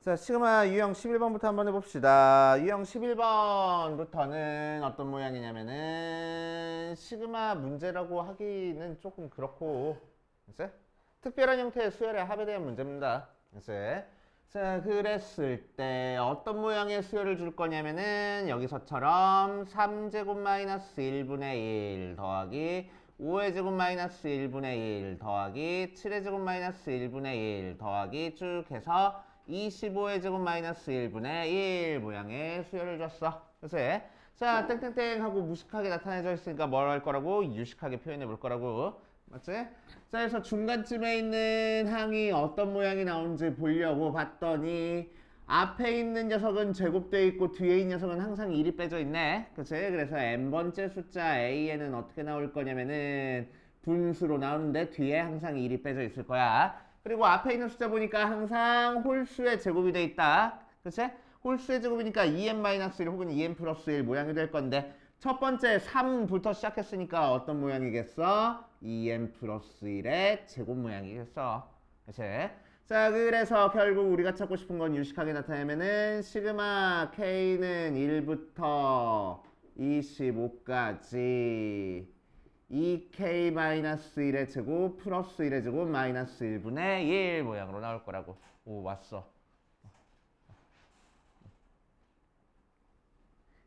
자, 시그마 유형 11번부터 한번 해봅시다. 유형 11번부터는 어떤 모양이냐면은 시그마 문제라고 하기는 조금 그렇고 이제 특별한 형태의 수열의 합에 대한 문제입니다. 이제 자, 그랬을 때 어떤 모양의 수열을 줄 거냐면은 여기서처럼 3제곱 마이너스 1분의 1 더하기 5의 제곱 마이너스 1분의 1 더하기 7의 제곱 마이너스 1분의 1 더하기 쭉 해서 25의 제곱 마이너스 1분의 1 모양의 수열을 줬어. 그래서 자, 땡땡땡 하고 무식하게 나타내져 있으니까 뭘 할 거라고? 유식하게 표현해 볼 거라고. 맞지? 자, 그래서 중간쯤에 있는 항이 어떤 모양이 나오는지 보려고 봤더니 앞에 있는 녀석은 제곱되어 있고 뒤에 있는 녀석은 항상 1이 빼져 있네. 그치? 그래서 n번째 숫자 a에는 어떻게 나올 거냐면은 분수로 나오는데 뒤에 항상 1이 빼져 있을 거야. 그리고 앞에 있는 숫자 보니까 항상 홀수의 제곱이 돼 있다. 그치? 홀수의 제곱이니까 2n-1 혹은 2n 플러스 1 모양이 될 건데 첫 번째 3부터 시작했으니까 어떤 모양이겠어? 2n 플러스 1의 제곱 모양이겠어. 그치? 자, 그래서 결국 우리가 찾고 싶은 건 유식하게 나타내면은 시그마 k는 1부터 25까지 2k-1의 제곱 플러스 1의 제곱 마이너스 1분의 1 모양으로 나올 거라고. 오, 왔어.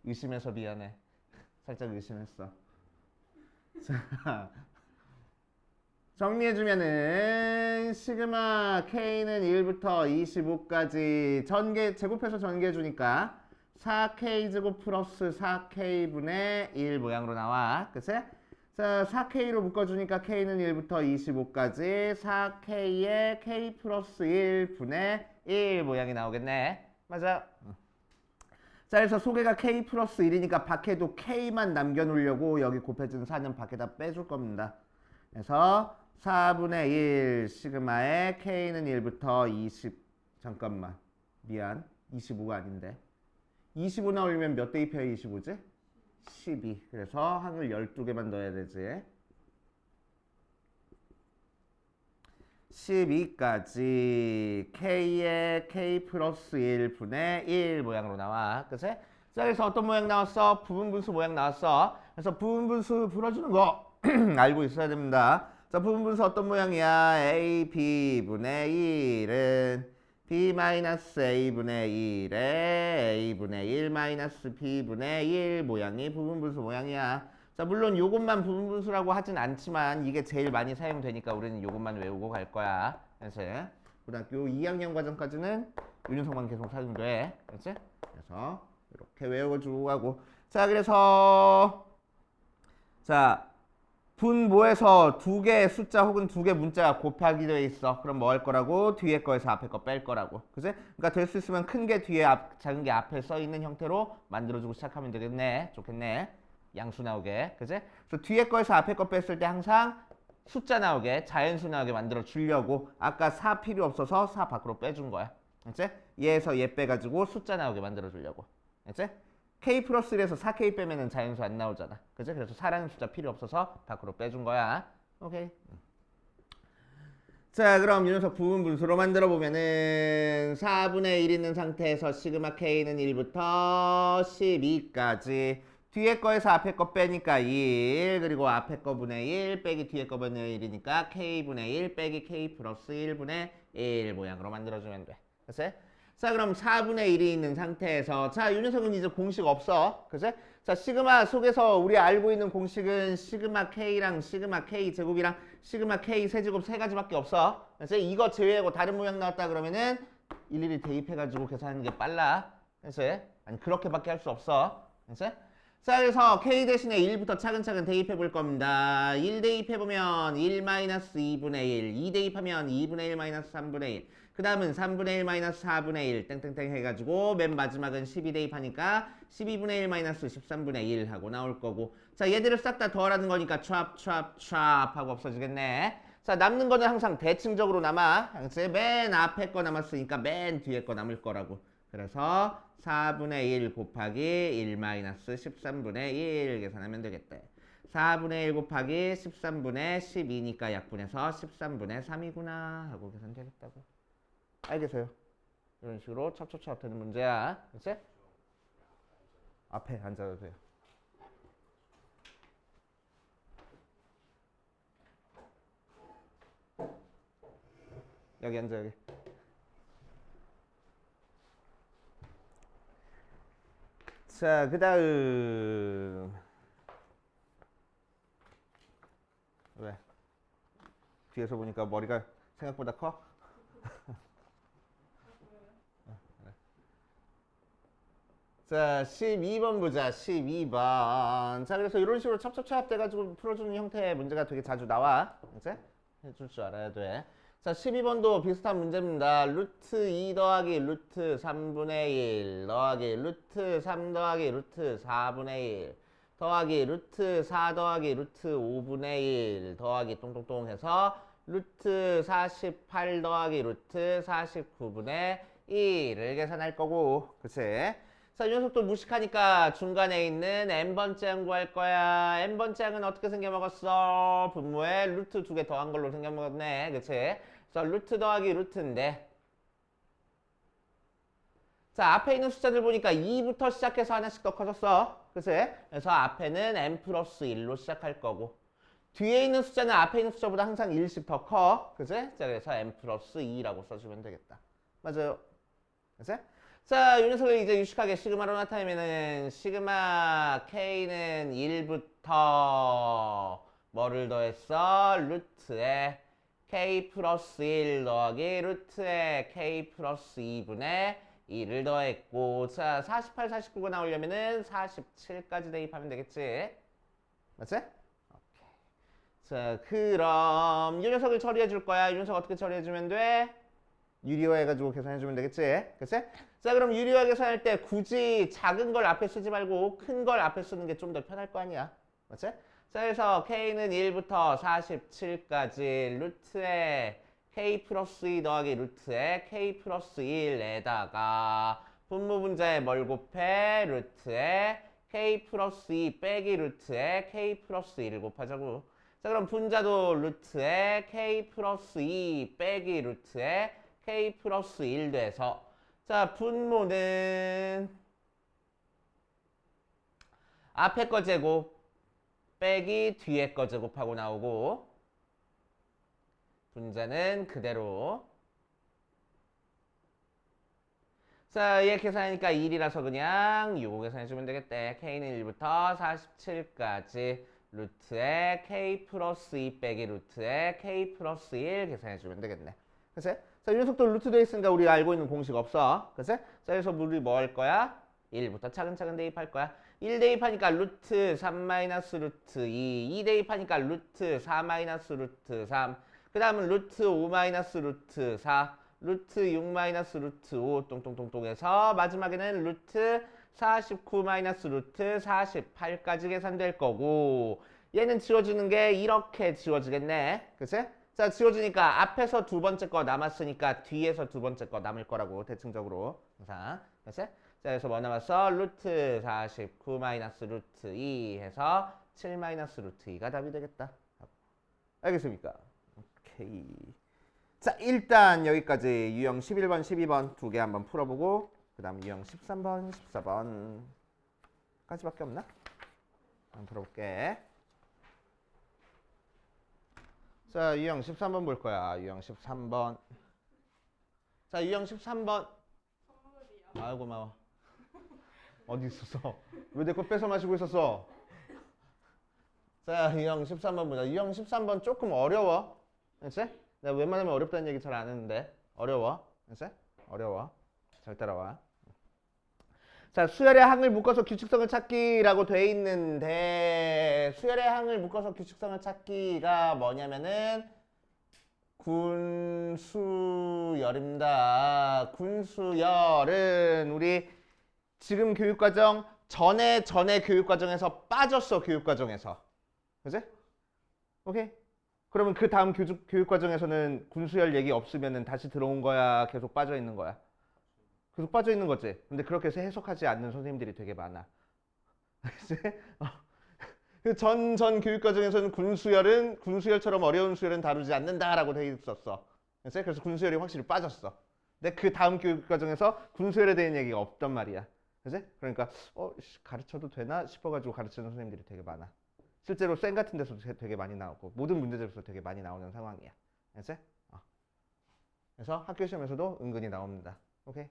의심해서 미안해. 살짝 의심했어. 자, 정리해주면은 시그마 k는 1부터 25까지 제곱해서 전개해주니까 4k 제곱 플러스 4k분의 1 모양으로 나와. 그치? 자, 4k로 묶어주니까 k는 1부터 25까지 4k의 k 플러스 1분의 1 모양이 나오겠네. 맞아. 자, 그래서 소개가 k 플러스 1이니까 밖에도 k만 남겨놓으려고 여기 곱해준 4는 밖에다 빼줄 겁니다. 그래서 4분의 1 시그마의 k는 1부터 20 잠깐만 미안 25가 아닌데 25 나오려면 몇 대입해야 25지? 12. 그래서 항을 12개만 넣어야 되지. 12까지 k의 k 플러스 1분의 1 모양으로 나와. 그치? 자, 그래서 어떤 모양 나왔어? 부분분수 모양 나왔어. 그래서 부분분수 풀어주는 거 알고 있어야 됩니다. 자, 부분분수 어떤 모양이야? a b분의 1은 b-a분의 1에 a분의 1 마이너스 b분의 1 모양이 부분분수 모양이야. 자, 물론 요것만 부분분수라고 하진 않지만 이게 제일 많이 사용되니까 우리는 요것만 외우고 갈 거야. 그래서 고등학교 2학년 과정까지는 요 녀석만 계속 사용돼. 그렇지? 그래서 이렇게 외워주고 가고. 자, 그래서 자, 분모에서 두 개의 숫자 혹은 두 개 문자가 곱하기 되어 있어. 그럼 뭐 할 거라고? 뒤에 거에서 앞에 거 뺄 거라고. 그치? 그러니까 될 수 있으면 큰 게 뒤에 작은 게 앞에 써 있는 형태로 만들어주고 시작하면 되겠네. 좋겠네. 양수 나오게. 그치? 그래서 뒤에 거에서 앞에 거 뺐을 때 항상 숫자 나오게, 자연수 나오게 만들어 주려고 아까 4 필요 없어서 4 밖으로 빼준 거야. 그치? 얘에서 얘 빼가지고 숫자 나오게 만들어 주려고. 그치? k 플러스 1에서 4k 빼면은 자연수 안 나오잖아. 그치? 그래서 4라는 숫자 필요 없어서 밖으로 빼준 거야. 오케이. 자, 그럼 이 녀석 부분분수로 만들어 보면은 4분의 1 있는 상태에서 시그마 k는 1부터 12까지 뒤에 거에서 앞에 거 빼니까 1 그리고 앞에 거분의 1 빼기 뒤에 거분의 1이니까 k분의 1 빼기 k 플러스 1분의 1 모양으로 만들어주면 돼. 그치? 자, 그럼 4분의 1이 있는 상태에서 자, 이 녀석은 이제 공식 없어. 그치? 자, 시그마 속에서 우리 알고 있는 공식은 시그마 k랑 시그마 k 제곱이랑 시그마 k 세제곱 세 가지밖에 없어. 그래서 이거 제외하고 다른 모양 나왔다 그러면은 일일이 대입해가지고 계산하는 게 빨라. 그래서 아니 그렇게밖에 할 수 없어. 그래서 자, 그래서 k 대신에 1부터 차근차근 대입해 볼 겁니다. 1 대입해 보면 1-2분의 1, 2 대입하면 2분의 1-3분의 1. 그 다음은 3분의 1-4분의 1 땡땡땡 해가지고 맨 마지막은 12 대입하니까 12분의 1-13분의 1 하고 나올 거고. 자, 얘들을 싹 다 더하라는 거니까 촤 하고 없어지겠네. 자, 남는 거는 항상 대칭적으로 남아. 맨 앞에 거 남았으니까 맨 뒤에 거 남을 거라고. 그래서 4분의 1 곱하기 1-13분의 1 계산하면 되겠다. 4분의 1 곱하기 13분의 12니까 약분해서 13분의 3이구나 하고 계산되겠다고. 알겠어요? 이런 식으로 찹찹찹 되는 문제야. 그치? 앞에 앉아도 돼요. 여기 앉아, 여기. 자, 그 다음. 왜? 뒤에서 보니까 머리가 생각보다 커? 자, 12번 보자. 12번. 자, 그래서 이런 식으로 찹찹찹 돼가지고 풀어주는 형태의 문제가 되게 자주 나와. 이제 해줄 줄 알아야 돼. 자, 12번도 비슷한 문제입니다. 루트 2 더하기 루트 3분의 1 더하기 루트 3 더하기 루트 4분의 1 더하기 루트 4 더하기 루트 5분의 1 더하기 똥똥똥 해서 루트 48 더하기 루트 49분의 1을 계산할 거고. 그치? 자, 이 녀석도 무식하니까 중간에 있는 n번째 항 구할 거야. n번째 항은 어떻게 생겨먹었어? 분모에 루트 2개 더한 걸로 생겨먹었네. 그치? 그래서 루트 더하기 루트인데, 자, 앞에 있는 숫자들 보니까 2부터 시작해서 하나씩 더 커졌어. 그치? 그래서 앞에는 n 플러스 1로 시작할 거고, 뒤에 있는 숫자는 앞에 있는 숫자보다 항상 1씩 더 커. 그치? 자, 그래서 n 플러스 2라고 써주면 되겠다. 맞아요. 그치? 자, 이 녀석을 이제 유식하게 시그마로 나타내면은 시그마 k는 1부터 뭐를 더했어? 루트에 k 플러스 1 더하기 루트에 k 플러스 2분의 1을 더했고, 자, 48, 49가 나오려면은 47까지 대입하면 되겠지? 맞지? 오케이. 자, 그럼 이 녀석을 처리해 줄 거야. 이 녀석 어떻게 처리해 주면 돼? 유리화 해가지고 계산해 주면 되겠지? 그치? 자, 그럼 유리화 계산할 때 굳이 작은 걸 앞에 쓰지 말고 큰 걸 앞에 쓰는 게 좀 더 편할 거 아니야? 맞지? 자, 그래서 k는 1부터 47까지 루트에 k 플러스 2 더하기 루트에 k 플러스 1에다가 분모 분자에 뭘 곱해? 루트에 k 플러스 2 빼기 루트에 k 플러스 1을 곱하자고. 자, 그럼 분자도 루트에 k 플러스 2 빼기 루트에 k 플러스 1 돼서, 자, 분모는 앞에 거 제곱 빼기 뒤에 거 제곱하고 나오고, 분자는 그대로. 자, 얘 계산하니까 1이라서 그냥 요거 계산해주면 되겠대. k는 1부터 47까지 루트에 k 플러스 2 빼기 루트에 k 플러스 1 계산해주면 되겠네. 그치? 자, 이 녀석도 루트 돼 있으니까 우리가 알고 있는 공식 없어. 그치? 자, 그래서 우리 뭐 할 거야? 1부터 차근차근 대입할 거야. 1 대입하니까 루트 3 마이너스 루트 2, 2 대입하니까 루트 4 마이너스 루트 3, 그 다음은 루트 5 마이너스 루트 4, 루트 6 마이너스 루트 5 똥똥똥똥해서 마지막에는 루트 49 마이너스 루트 48까지 계산될 거고, 얘는 지워주는 게 이렇게 지워지겠네. 그치? 자, 지워주니까 앞에서 두 번째 거 남았으니까 뒤에서 두 번째 거 남을 거라고 대칭적으로 항상. 그치? 자, 그래서 뭐 남았어? 루트 49 마이너스 루트 2 해서 7 마이너스 루트 2가 답이 되겠다. 알겠습니까? 오케이. 자, 일단 여기까지 유형 11번, 12번 두 개 한번 풀어보고, 그 다음 유형 13번, 14번까지밖에 없나? 한번 풀어볼게. 자, 유형 13번 볼 거야. 유형 13번. 자, 유형 13번. 선물이야. 아이고, 고마워. 어디 있었어? 왜 내 거 뺏어 마시고 있었어? 자, 유형 13번 보자. 유형 13번 조금 어려워. 그치? 내가 웬만하면 어렵다는 얘기 잘 안 했는데 어려워. 그치? 어려워. 잘 따라와. 자, 수열의 항을 묶어서 규칙성을 찾기라고 돼 있는데, 수열의 항을 묶어서 규칙성을 찾기가 뭐냐면은 군수열입니다. 군수열은 우리 지금 교육과정 전에 교육과정에서 빠졌어. 교육과정에서. 그치? 오케이? 그러면 그 다음 교육과정에서는 군수열 얘기 없으면은 다시 들어온 거야? 계속 빠져 있는 거야? 계속 빠져 있는 거지. 근데 그렇게 해서 해석하지 않는 선생님들이 되게 많아. 그 전 교육과정에서는 군수열처럼 어려운 수열은 다루지 않는다라고 돼 있었어. 그래서 군수열이 확실히 빠졌어. 근데 그 다음 교육 과정에서 군수열에 대한 얘기가 없단 말이야. 그지? 그러니까 가르쳐도 되나 싶어가지고 가르치는 선생님들이 되게 많아. 실제로 쌤 같은 데서도 되게 많이 나오고 모든 문제집에서 되게 많이 나오는 상황이야. 알지? 그래서 학교 시험에서도 은근히 나옵니다. 오케이?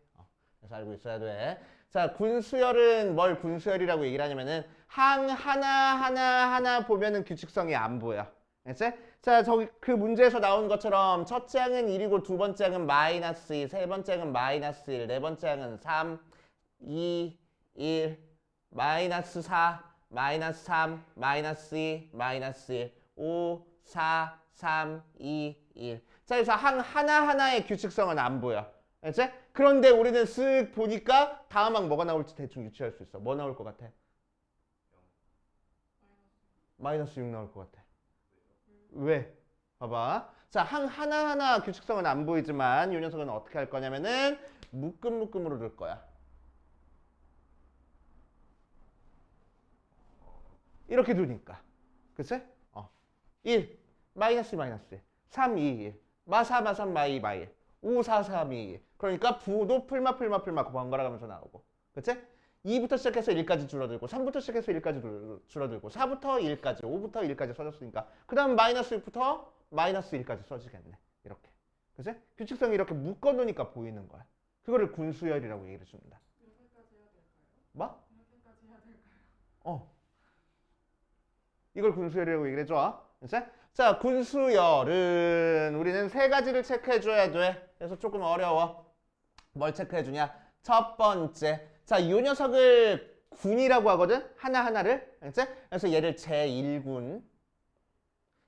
그래서 알고 있어야 돼. 자, 군수열은 뭘 군수열이라고 얘기를 하냐면은 항 하나 보면은 규칙성이 안 보여. 알지? 자, 저기 그 문제에서 나온 것처럼 첫째 항은 1이고 두 번째 항은 -2, 세 번째 항은 -1, 네 번째 항은 3, 2, 1, -4, -3, -2, -1, 5, 4, 3, 2, 1. 자, 그래서 항 하나하나의 규칙성은 안 보여. 알지? 그런데 우리는 쓱 보니까 다음 항 뭐가 나올지 대충 유추할 수 있어. 뭐 나올 것 같아? -6 나올 것 같아. 왜? 봐봐. 자, 항 하나하나 규칙성은 안 보이지만 이 녀석은 어떻게 할 거냐면은 묶음으로 둘 거야. 이렇게 두니까. 그치? 1, -1, 3, 2, 1, -4, 3, -2, -1, 5, 4, 3, 2, 1. 그러니까 부호도 풀마 번갈아 가면서 나오고. 그치? 2부터 시작해서 1까지 줄어들고 3부터 시작해서 1까지 줄어들고 4부터 1까지 5부터 1까지 써졌으니까 그 다음 -6부터 -1까지 써지겠네. 이렇게. 그치? 규칙성이 이렇게 묶어놓으니까 보이는 거야. 그거를 군수열이라고 얘기를 해줍니다. 이렇게까지 해야 될까요? 뭐? 이렇게까지 해야 될까요? 이걸 군수열이라고 얘기를 해줘. 그치? 자, 군수열은 우리는 세 가지를 체크해줘야 돼. 그래서 조금 어려워. 뭘 체크해주냐? 첫 번째. 자, 이 녀석을 군이라고 하거든? 하나하나를. 알지? 그래서 얘를 제1군,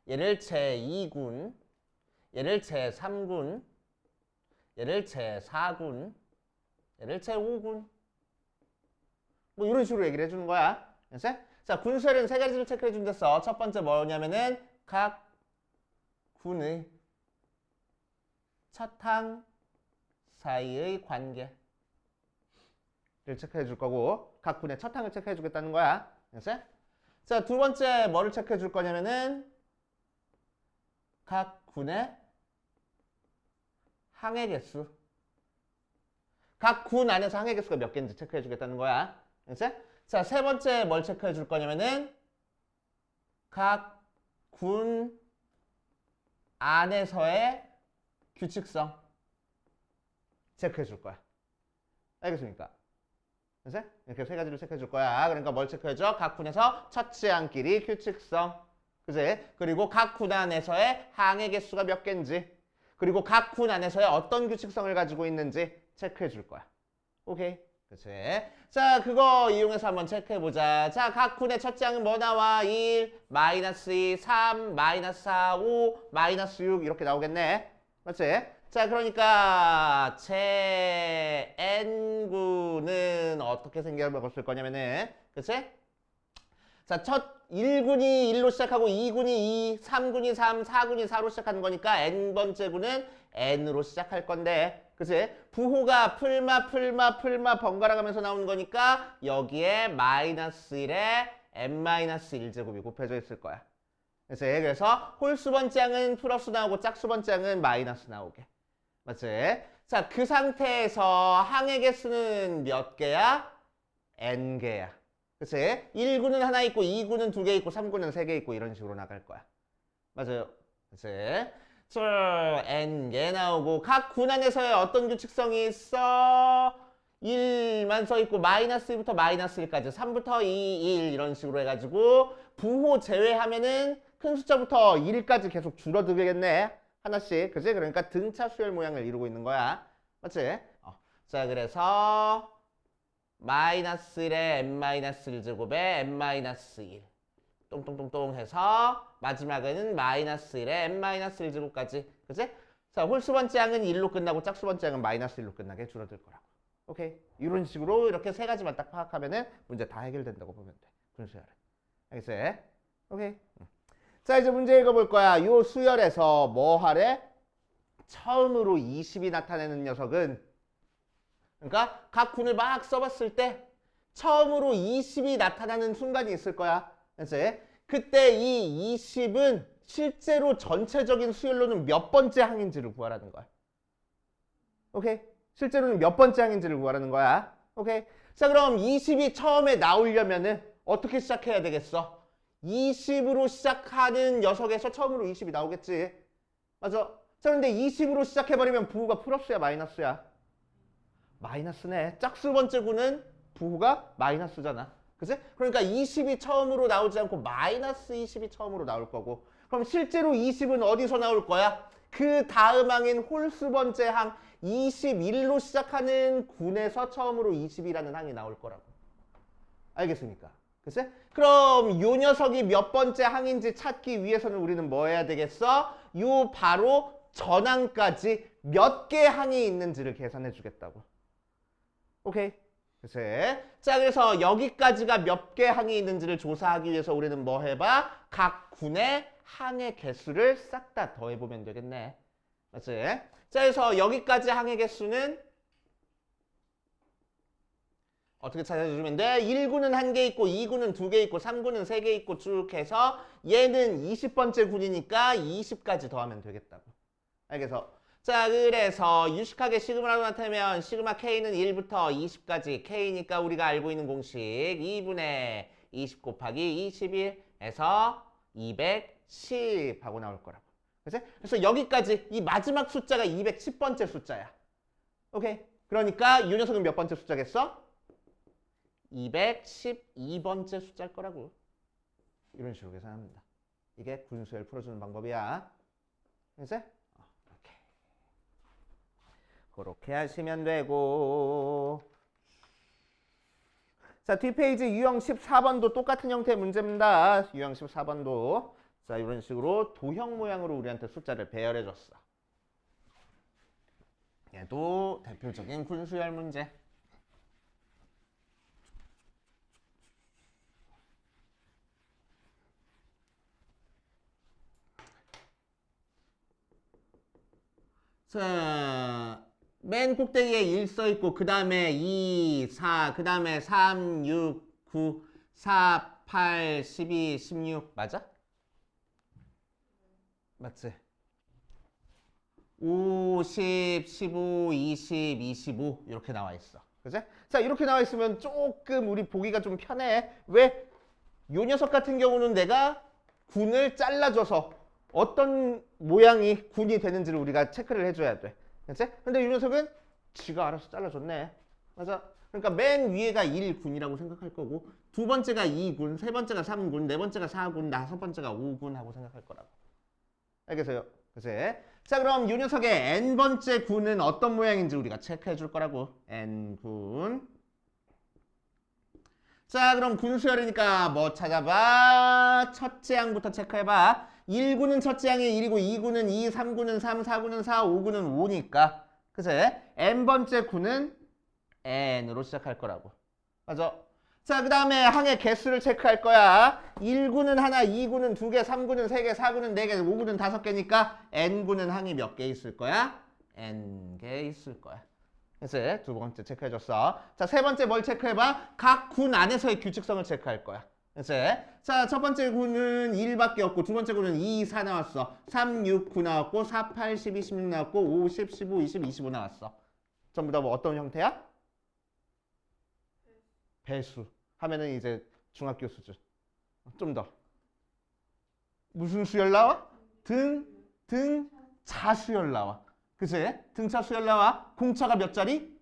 얘를 제2군, 얘를 제3군, 얘를 제4군, 얘를 제5군. 뭐 이런 식으로 얘기를 해주는 거야. 알지? 자, 군수열은 세 가지를 체크해 준댔어. 첫 번째 뭐냐면은 각 군의 첫 항 사이의 관계를 체크해 줄 거고 각 군의 첫 항을 체크해 주겠다는 거야. 알지? 자, 두 번째 뭐를 체크해 줄 거냐면은 각 군의 항의 개수. 각 군 안에서 항의 개수가 몇 개인지 체크해 주겠다는 거야. 알지? 자, 세 번째 뭘 체크해 줄 거냐면은 각 군 안에서의 규칙성 체크해 줄 거야. 알겠습니까? 그래서 이렇게 세 가지를 체크해 줄 거야. 그러니까 뭘 체크해 줘? 각 군에서 첫째 항끼리 규칙성. 그지? 그리고 각 군 안에서의 항의 개수가 몇 개인지. 그리고 각 군 안에서의 어떤 규칙성을 가지고 있는지 체크해 줄 거야. 오케이? 그치? 자, 그거 이용해서 한번 체크해보자. 자, 각 군의 첫째 항은 뭐 나와? 1, -2, 3, -4, 5, -6 이렇게 나오겠네. 맞지? 자, 그러니까 제 N군은 어떻게 생겨먹었을 거냐면은 그치? 자, 첫 1군이 1로 시작하고 2군이 2, 3군이 3, 4군이 4로 시작하는 거니까 N번째 군은 N으로 시작할 건데 그치? 부호가 풀마 번갈아 가면서 나오는 거니까 여기에 -1에 n-1제곱이 곱해져 있을 거야. 그래서 홀수 번째 항은 플러스 나오고 짝수 번째 항은 마이너스 나오게. 맞지? 자, 그 상태에서 항의 개수는 몇 개야? n개야. 그치? 1군은 하나 있고 2군은 2개 있고 3군은 3개 있고 이런 식으로 나갈 거야. 맞아요. 그치? n개 나오고 각 군 안에서의 어떤 규칙성이 있어? 1만 써 있고 -1부터 -1까지 3부터 2, 1 이런 식으로 해가지고 부호 제외하면은 큰 숫자부터 1까지 계속 줄어들겠네. 하나씩. 그치? 그러니까 등차 수열 모양을 이루고 있는 거야. 맞지? 자, 그래서 -1에 n-1제곱에 n-1 똥똥똥똥 해서 마지막에는 -1에 n-1제곱까지. 그치? 자, 홀수 번째 항은 1로 끝나고 짝수 번째 항은 -1로 끝나게 줄어들 거라고. 오케이? 이런 식으로 이렇게 세 가지만 딱 파악하면은 문제 다 해결된다고 보면 돼. 분수열은. 알겠어요? 오케이? 자, 이제 문제 읽어볼 거야. 요 수열에서 뭐 하래? 처음으로 20이 나타내는 녀석은 그러니까 각 군을 막 써봤을 때 처음으로 20이 나타나는 순간이 있을 거야. 그치? 그때 이 20은 실제로 전체적인 수열로는 몇 번째 항인지를 구하라는 거야. 오케이? 실제로는 몇 번째 항인지를 구하라는 거야. 오케이. 자, 그럼 20이 처음에 나오려면은 어떻게 시작해야 되겠어? 20으로 시작하는 녀석에서 처음으로 20이 나오겠지. 맞아. 자, 근데 20으로 시작해버리면 부호가 플러스야, 마이너스야? 마이너스네. 짝수 번째 구는 부호가 마이너스잖아. 그치? 그러니까 20이 처음으로 나오지 않고 마이너스 20이 처음으로 나올 거고. 그럼 실제로 20은 어디서 나올 거야? 그 다음 항인 홀수 번째 항 21로 시작하는 군에서 처음으로 20이라는 항이 나올 거라고. 알겠습니까? 그치? 그럼 요 녀석이 몇 번째 항인지 찾기 위해서는 우리는 뭐 해야 되겠어? 요 바로 전항까지 몇 개 항이 있는지를 계산해 주겠다고. 오케이? 그치? 자, 그래서 여기까지가 몇 개 항이 있는지를 조사하기 위해서 우리는 뭐 해봐? 각 군의 항의 개수를 싹 다 더해보면 되겠네. 맞지? 자, 그래서 여기까지 항의 개수는 어떻게 찾아주면 돼? 1군은 1개 있고 2군은 2개 있고 3군은 3개 있고 쭉 해서 얘는 20번째 군이니까 20까지 더하면 되겠다고. 알겠어? 자, 그래서 유식하게 시그마로 나타내면 시그마 K는 1부터 20까지 K니까 우리가 알고 있는 공식 2분의 20 곱하기 21에서 210 하고 나올 거라고. 그치? 그래서 여기까지 이 마지막 숫자가 210번째 숫자야. 오케이? 그러니까 이 녀석은 몇 번째 숫자겠어? 212번째 숫자일 거라고. 이런 식으로 계산합니다. 이게 군수열 풀어주는 방법이야. 그치? 그렇게 하시면 되고. 자, 뒷페이지 유형 14번도 똑같은 형태의 문제입니다. 유형 14번도. 자, 이런 식으로 도형 모양으로 우리한테 숫자를 배열해 줬어. 얘도 대표적인 군수열 문제. 자, 맨 꼭대기에 1 써있고 그 다음에 2, 4, 그 다음에 3, 6, 9, 4, 8, 12, 16 맞아? 맞지? 5, 10, 15, 20, 25 이렇게 나와 있어. 그치? 자, 이렇게 나와 있으면 조금 우리 보기가 좀 편해. 왜? 요 녀석 같은 경우는 내가 군을 잘라줘서 어떤 모양이 군이 되는지를 우리가 체크를 해줘야 돼. 그치? 근데 이 녀석은 지가 알아서 잘라줬네. 맞아? 그러니까 맨 위에가 1군이라고 생각할 거고 두 번째가 2군, 세 번째가 3군, 네 번째가 4군, 다섯 번째가 5군 하고 생각할 거라고. 알겠어요? 그치? 자, 그럼 이 녀석의 n번째 군은 어떤 모양인지 우리가 체크해 줄 거라고. n군. 자, 그럼 군수열이니까 뭐 찾아봐? 첫째 항부터 체크해봐. 1군은 첫째 항이 1이고 2군은 2, 3군은 3, 4군은 4, 5군은 5니까 그치? n번째 군은 n으로 시작할 거라고. 맞아? 자, 그 다음에 항의 개수를 체크할 거야. 1군은 하나, 2군은 2개, 3군은 3개, 4군은 4개, 5군은 5개니까 n군은 항이 몇 개 있을 거야? n개 있을 거야. 그치? 두 번째 체크해줬어. 자, 세 번째 뭘 체크해봐? 각 군 안에서의 규칙성을 체크할 거야. 그치? 자, 첫 번째 군은 1밖에 없고 두 번째 군은 2, 4 나왔어. 3, 6, 9 나왔고 4, 8, 12, 16 나왔고 5, 10, 15, 20, 25 나왔어. 전부 다 뭐 어떤 형태야? 배수. 하면은 이제 중학교 수준. 좀 더. 무슨 수열 나와? 등차수열 나와. 그치? 등차수열 나와. 공차가 몇 자리?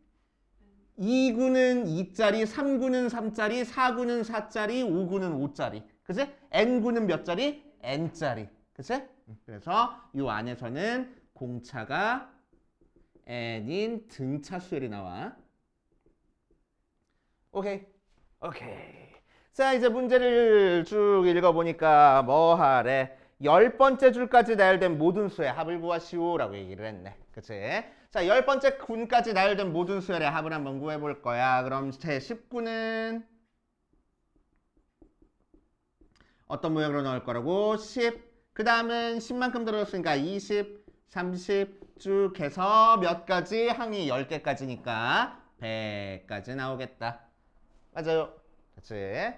2구는 2짜리, 3구는 3짜리, 4구는 4짜리, 5구는 5짜리. 그치? n구는 몇 자리? n짜리. 그치? 그래서 이 안에서는 공차가 n인 등차 수열이 나와. 오케이. 오케이. 자, 이제 문제를 쭉 읽어보니까 뭐 하래? 10번째 줄까지 나열된 모든 수의 합을 구하시오라고 얘기를 했네. 그치? 자, 10번째 군까지 나열된 모든 수열의 합을 한번 구해볼 거야. 그럼 제 19는 어떤 모양으로 나올 거라고? 10. 그 다음은 10만큼 들어줬으니까 20, 30 쭉 해서 몇 가지? 항이 10개까지니까 100까지 나오겠다. 맞아요. 그치?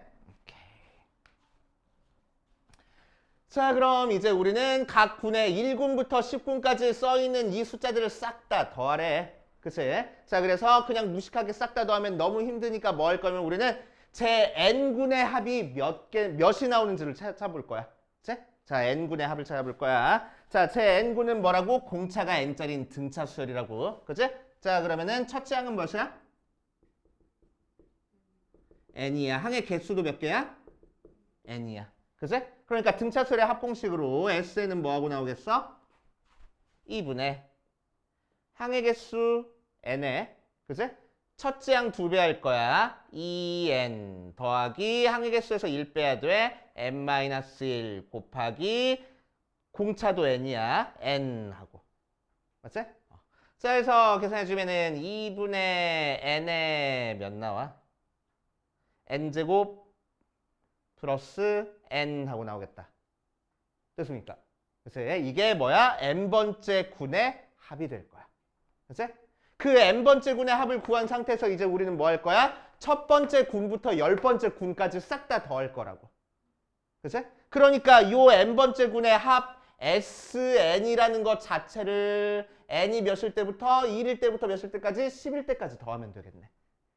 자, 그럼 이제 우리는 각 군의 1군부터 10군까지 써있는 이 숫자들을 싹 다 더하래. 그치? 자, 그래서 그냥 무식하게 싹 다 더하면 너무 힘드니까 뭐 할 거면 우리는 제 n분의 합이 몇이 나오는지를 찾아볼 거야. 그치? 자, n분의 합을 찾아볼 거야. 자, 제 n분은 뭐라고? 공차가 n짜리인 등차 수열이라고. 그치? 자, 그러면은 첫째 항은 몇이야? n이야. 항의 개수도 몇 개야? n이야. 그치? 그러니까 등차 수열의 합공식으로 S는 뭐하고 나오겠어? 2분의 항의 개수 n에, 그치? 첫째 항 2배 할 거야. 2n 더하기 항의 개수에서 1 빼야 돼. n-1 곱하기 공차도 n이야. n 하고. 맞지? 자, 그래서 계산해주면은 2분의 n에 몇 나와? n제곱 플러스 n 하고 나오겠다. 됐습니까? 그래서 이게 뭐야? n번째 군의 합이 될 거야. 그치? 그 n번째 군의 합을 구한 상태에서 이제 우리는 뭐 할 거야? 첫 번째 군부터 10번째 군까지 싹 다 더할 거라고. 그치? 그러니까 요 n번째 군의 합 Sn이라는 것 자체를 n이 몇일 때부터 1일 때부터 몇일 때까지 10일 때까지 더하면 되겠네.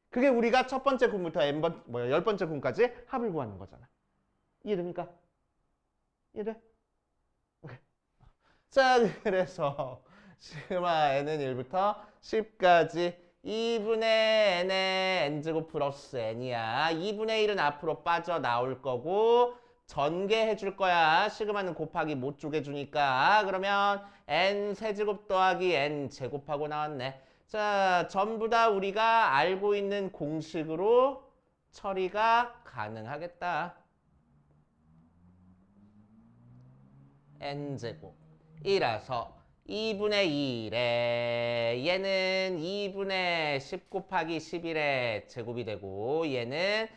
그게 우리가 첫 번째 군부터 10번째 군까지 합을 구하는 거잖아. 이해됩니까? 이해돼? 오케이. 자, 그래서 시그마 n은 1부터 10까지 2분의 n의 n제곱 플러스 n이야. 2분의 1은 앞으로 빠져나올 거고 전개해 줄 거야. 시그마는 곱하기 못 쪼개주니까. 그러면 n 세제곱 더하기 n 제곱하고 나왔네. 자, 전부 다 우리가 알고 있는 공식으로 처리가 가능하겠다. n제곱 이라서 2분의 2에 얘는 2분의 10 곱하기 11의 제곱이 되고 얘는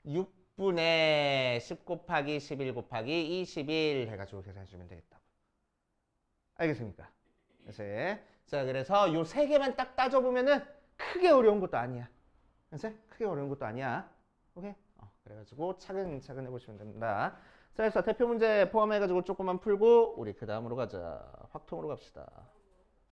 6분의 10 곱하기 11 곱하기 21 해가지고 계산해주면 되겠다고. 알겠습니까? 자, 그래서 요 세 개만 딱 따져보면은 크게 어려운 것도 아니야. 그치? 크게 어려운 것도 아니야. 오케이? 그래가지고 차근차근 해보시면 됩니다. 자, 그래서 대표 문제 포함해가지고 조금만 풀고 우리 그 다음으로 가자. 확통으로 갑시다.